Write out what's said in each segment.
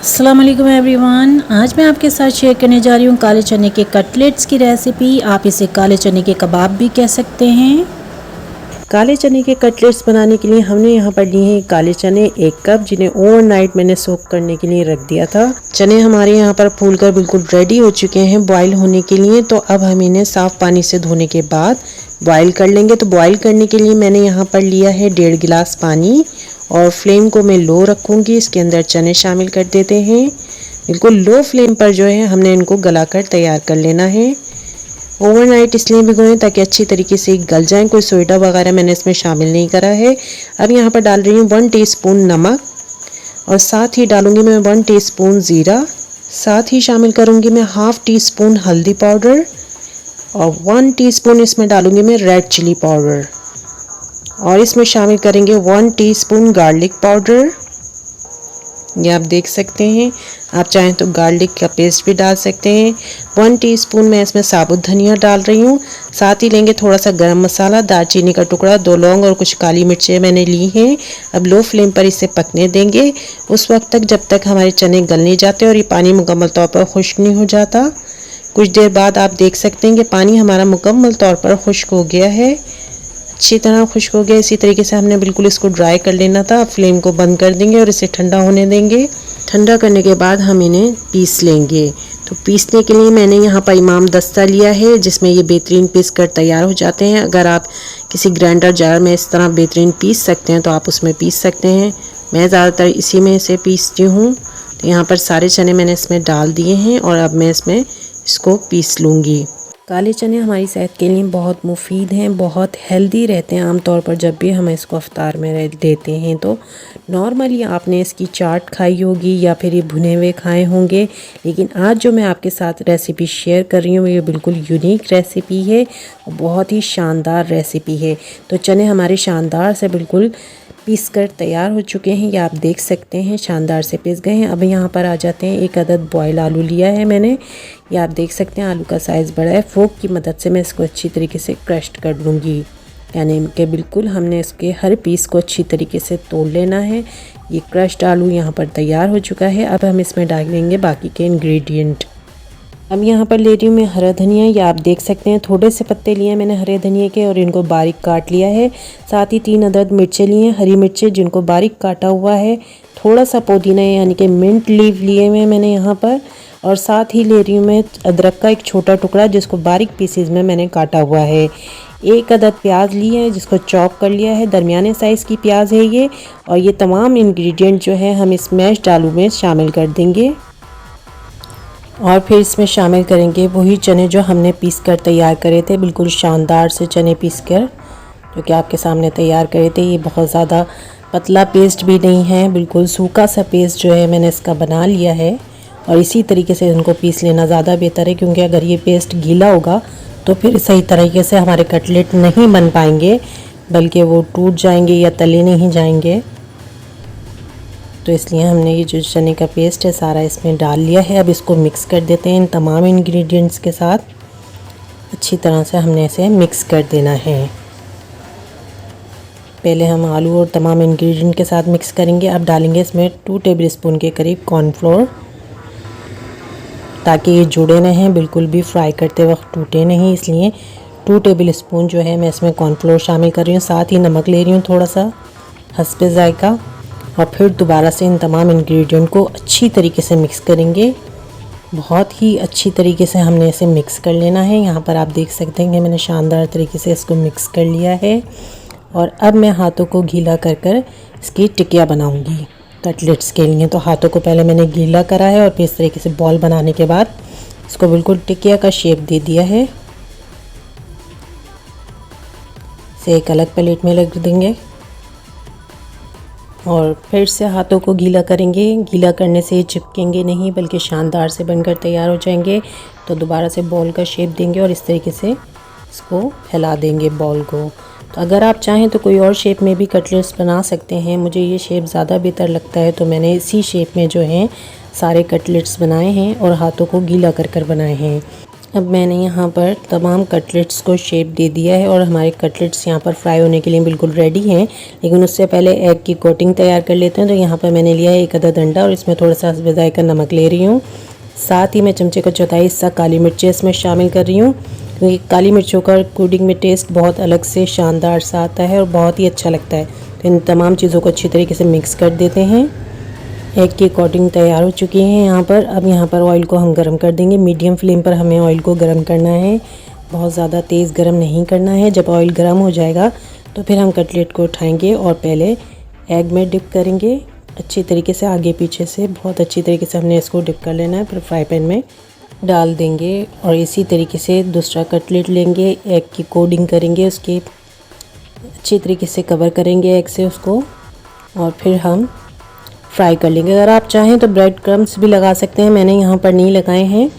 अस्सलाम वालेकुम एवरीवन। आज मैं आपके साथ शेयर करने जा रही हूँ काले चने के कटलेट्स की रेसिपी। आप इसे काले चने के कबाब भी कह सकते हैं। काले चने के कटलेट्स बनाने के लिए हमने यहाँ पर लिए हैं काले चने 1 कप, जिन्हें ओवरनाइट मैंने सोक करने के लिए रख दिया था। चने हमारे यहाँ पर फूलकर बिल्कुल रेडी हो चुके हैं बॉईल होने के लिए। तो अब हम इन्हें साफ़ पानी से धोने के बाद बॉईल कर लेंगे। तो बॉईल करने के लिए मैंने यहाँ पर लिया है 1.5 गिलास पानी और फ्लेम को मैं लो रखूँगी। इसके अंदर चने शामिल कर देते हैं। बिल्कुल लो फ्लेम पर जो है हमने इनको गलाकर तैयार कर लेना है। ओवरनाइट इसलिए भिगोएं ताकि अच्छी तरीके से गल जाएं। कोई सोडा वगैरह मैंने इसमें शामिल नहीं करा है। अब यहाँ पर डाल रही हूँ 1 टीस्पून नमक और साथ ही डालूंगी मैं 1 टीस्पून ज़ीरा। साथ ही शामिल करूँगी मैं ½ टीस्पून हल्दी पाउडर और 1 टीस्पून इसमें डालूंगी मैं रेड चिली पाउडर और इसमें शामिल करेंगे 1 टीस्पून गार्लिक पाउडर। ये आप देख सकते हैं। आप चाहें तो गार्लिक का पेस्ट भी डाल सकते हैं। 1 टीस्पून मैं इसमें साबुत धनिया डाल रही हूँ। साथ ही लेंगे थोड़ा सा गरम मसाला, दालचीनी का टुकड़ा, 2 लौंग और कुछ काली मिर्चें मैंने ली हैं। अब लो फ्लेम पर इसे पकने देंगे उस वक्त तक जब तक हमारे चने गल नहीं जाते और ये पानी मुकम्मल तौर पर खुश्क नहीं हो जाता। कुछ देर बाद आप देख सकते हैं कि पानी हमारा मुकम्मल तौर पर खुश्क हो गया है, अच्छी तरह खुश्क हो गया। इसी तरीके से हमने बिल्कुल इसको ड्राई कर लेना था। अब फ्लेम को बंद कर देंगे और इसे ठंडा होने देंगे। ठंडा करने के बाद हम इन्हें पीस लेंगे। तो पीसने के लिए मैंने यहाँ पर इमाम दस्ता लिया है, जिसमें ये बेहतरीन पीस कर तैयार हो जाते हैं। अगर आप किसी ग्राइंडर जार में इस तरह बेहतरीन पीस सकते हैं तो आप उसमें पीस सकते हैं। मैं ज़्यादातर इसी में इसे पीसती हूँ। तो यहाँ पर सारे चने मैंने इसमें डाल दिए हैं और अब मैं इसमें इसको पीस लूँगी। काले चने हमारी सेहत के लिए बहुत मुफीद हैं, बहुत हेल्दी रहते हैं। आमतौर पर जब भी हम इसको अफ्तार में देते हैं तो नॉर्मली आपने इसकी चाट खाई होगी या फिर ये भुने हुए खाए होंगे, लेकिन आज जो मैं आपके साथ रेसिपी शेयर कर रही हूँ ये बिल्कुल यूनिक रेसिपी है और बहुत ही शानदार रेसिपी है। तो चने हमारे शानदार से बिल्कुल पीस कर तैयार हो चुके हैं। ये आप देख सकते हैं शानदार से पीस गए हैं। अब यहाँ पर आ जाते हैं। 1 अदद बॉयल आलू लिया है मैंने। ये आप देख सकते हैं आलू का साइज़ बड़ा है। फोक की मदद से मैं इसको अच्छी तरीके से क्रश कर लूँगी, यानी कि बिल्कुल हमने इसके हर पीस को अच्छी तरीके से तोड़ लेना है। ये क्रश्ड आलू यहाँ पर तैयार हो चुका है। अब हम इसमें डालेंगे बाकी के इंग्रेडिएंट। अब यहाँ पर ले रही हूँ मैं हरा धनिया। ये आप देख सकते हैं थोड़े से पत्ते लिए हैं मैंने हरे धनिया के और इनको बारीक काट लिया है। साथ ही 3 अदद मिर्चें लिए हैं, हरी मिर्चें, जिनको बारीक काटा हुआ है। थोड़ा सा पुदीना यानी कि मिंट लीव लिए हुए मैंने यहाँ पर, और साथ ही ले रही हूँ मैं अदरक का एक छोटा टुकड़ा जिसको बारीक पीसेज में मैंने काटा हुआ है। 1 अदद प्याज ली है जिसको चॉप कर लिया है। दरमियाने साइज़ की प्याज है ये। और ये तमाम इंग्रेडिएंट जो है हम इस मैश्ड आलू में शामिल कर देंगे और फिर इसमें शामिल करेंगे वही चने जो हमने पीस कर तैयार करे थे। बिल्कुल शानदार से चने पीस कर जो कि आपके सामने तैयार करे थे। ये बहुत ज़्यादा पतला पेस्ट भी नहीं है, बिल्कुल सूखा सा पेस्ट जो है मैंने इसका बना लिया है। और इसी तरीके से इनको पीस लेना ज़्यादा बेहतर है, क्योंकि अगर ये पेस्ट गीला होगा तो फिर सही तरीके से हमारे कटलेट नहीं बन पाएंगे, बल्कि वो टूट जाएंगे या तले नहीं जाएंगे। तो इसलिए हमने ये जो चने का पेस्ट है सारा इसमें डाल लिया है। अब इसको मिक्स कर देते हैं इन तमाम इंग्रेडिएंट्स के साथ। अच्छी तरह से हमने इसे मिक्स कर देना है। पहले हम आलू और तमाम इंग्रेडिएंट के साथ मिक्स करेंगे। अब डालेंगे इसमें 2 टेबलस्पून के करीब कॉर्नफ्लोर, ताकि ये जुड़े रहें, बिल्कुल भी फ्राई करते वक्त टूटे नहीं। इसलिए 2 टेबलस्पून जो है मैं इसमें कॉर्नफ्लोर शामिल कर रही हूँ। साथ ही नमक ले रही हूँ थोड़ा सा हस्बे जायका। और फिर दोबारा से इन तमाम इंग्रेडिएंट को अच्छी तरीके से मिक्स करेंगे। बहुत ही अच्छी तरीके से हमने इसे मिक्स कर लेना है। यहाँ पर आप देख सकते हैं कि मैंने शानदार तरीके से इसको मिक्स कर लिया है। और अब मैं हाथों को गीला कर कर इसकी टिकिया बनाऊंगी कटलेट्स के लिए। तो हाथों को पहले मैंने गीला करा है और फिर इस तरीके से बॉल बनाने के बाद इसको बिल्कुल टिकिया का शेप दे दिया है। इसे एक अलग प्लेट में रख देंगे और फिर से हाथों को गीला करेंगे। गीला करने से चिपकेंगे नहीं, बल्कि शानदार से बनकर तैयार हो जाएंगे। तो दोबारा से बॉल का शेप देंगे और इस तरीके से इसको फैला देंगे बॉल को। तो अगर आप चाहें तो कोई और शेप में भी कटलेट्स बना सकते हैं। मुझे ये शेप ज़्यादा बेहतर लगता है, तो मैंने इसी शेप में जो है सारे कटलेट्स बनाए हैं और हाथों को गीला कर कर बनाए हैं। अब मैंने यहाँ पर तमाम कटलेट्स को शेप दे दिया है और हमारे कटलेट्स यहाँ पर फ्राई होने के लिए बिल्कुल रेडी हैं। लेकिन उससे पहले एग की कोटिंग तैयार कर लेते हैं। तो यहाँ पर मैंने लिया है एक आधा डंडा और इसमें थोड़ा सा जायका नमक ले रही हूँ। साथ ही मैं चमचे का चौथाई हिस्सा काली मिर्चें इसमें शामिल कर रही हूँ, क्योंकि काली मिर्चों का कोटिंग में टेस्ट बहुत अलग से शानदार सा आता है और बहुत ही अच्छा लगता है। तो इन तमाम चीज़ों को अच्छी तरीके से मिक्स कर देते हैं। एग की कोटिंग तैयार हो चुकी है यहाँ पर। अब यहाँ पर ऑयल को हम गरम कर देंगे। मीडियम फ्लेम पर हमें ऑयल को गरम करना है, बहुत ज़्यादा तेज़ गरम नहीं करना है। जब ऑयल गरम हो जाएगा तो फिर हम कटलेट को उठाएंगे और पहले एग में डिप करेंगे अच्छी तरीके से, आगे पीछे से बहुत अच्छी तरीके से हमने इसको डिप कर लेना है। फिर फ्राई पैन में डाल देंगे और इसी तरीके से दूसरा कटलेट लेंगे, एग की कोटिंग करेंगे, उसके अच्छी तरीके से कवर करेंगे एग से उसको और फिर हम फ्राई कर लेंगे। अगर आप चाहें तो ब्रेड क्रम्स भी लगा सकते हैं, मैंने यहाँ पर नहीं लगाए हैं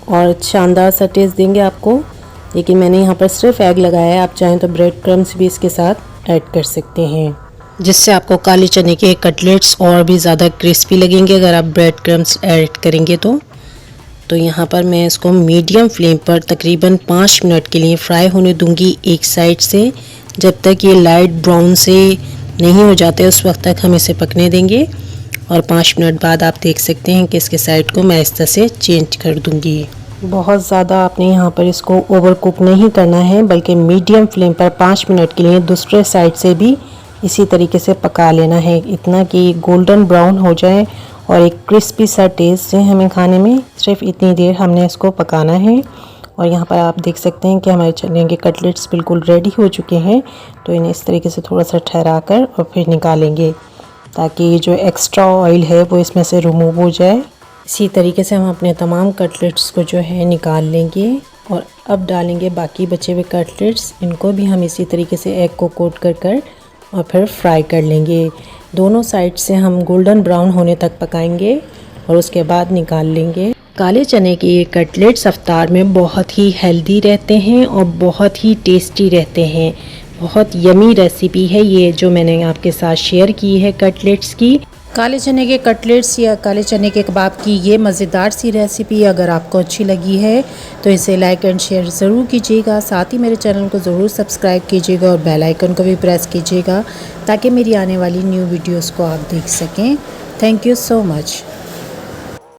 और शानदार सा टेस्ट देंगे आपको। लेकिन मैंने यहाँ पर सिर्फ एग लगाया है, आप चाहें तो ब्रेड क्रम्स भी इसके साथ ऐड कर सकते हैं, जिससे आपको काले चने के कटलेट्स और भी ज़्यादा क्रिस्पी लगेंगे अगर आप ब्रेड क्रम्स ऐड करेंगे तो यहाँ पर मैं इसको मीडियम फ्लेम पर तकरीबन 5 मिनट के लिए फ्राई होने दूंगी एक साइड से। जब तक ये लाइट ब्राउन से नहीं हो जाते उस वक्त तक हम इसे पकने देंगे और 5 मिनट बाद आप देख सकते हैं कि इसके साइड को मैं इस तरह से चेंज कर दूंगी। बहुत ज़्यादा आपने यहाँ पर इसको ओवर कुक नहीं करना है, बल्कि मीडियम फ्लेम पर 5 मिनट के लिए दूसरे साइड से भी इसी तरीके से पका लेना है, इतना कि गोल्डन ब्राउन हो जाए और एक क्रिस्पी सा टेस्ट है हमें खाने में। सिर्फ इतनी देर हमने इसको पकाना है। और यहाँ पर आप देख सकते हैं कि हमारे चने के कटलेट्स बिल्कुल रेडी हो चुके हैं। तो इन्हें इस तरीके से थोड़ा सा ठहरा कर और फिर निकालेंगे, ताकि जो एक्स्ट्रा ऑयल है वो इसमें से रिमूव हो जाए। इसी तरीके से हम अपने तमाम कटलेट्स को जो है निकाल लेंगे और अब डालेंगे बाकी बचे हुए कटलेट्स। इनको भी हम इसी तरीके से एग को कोट कर और फिर फ्राई कर लेंगे। दोनों साइड से हम गोल्डन ब्राउन होने तक पकाएंगे और उसके बाद निकाल लेंगे। काले चने के ये कटलेट्स इफ्तार में बहुत ही हेल्दी रहते हैं और बहुत ही टेस्टी रहते हैं। बहुत यमी रेसिपी है ये जो मैंने आपके साथ शेयर की है कटलेट्स की। काले चने के कटलेट्स या काले चने के कबाब की ये मज़ेदार सी रेसिपी अगर आपको अच्छी लगी है तो इसे लाइक एंड शेयर ज़रूर कीजिएगा। साथ ही मेरे चैनल को ज़रूर सब्सक्राइब कीजिएगा और बेल आइकन को भी प्रेस कीजिएगा, ताकि मेरी आने वाली न्यू वीडियोस को आप देख सकें। Thank you so much.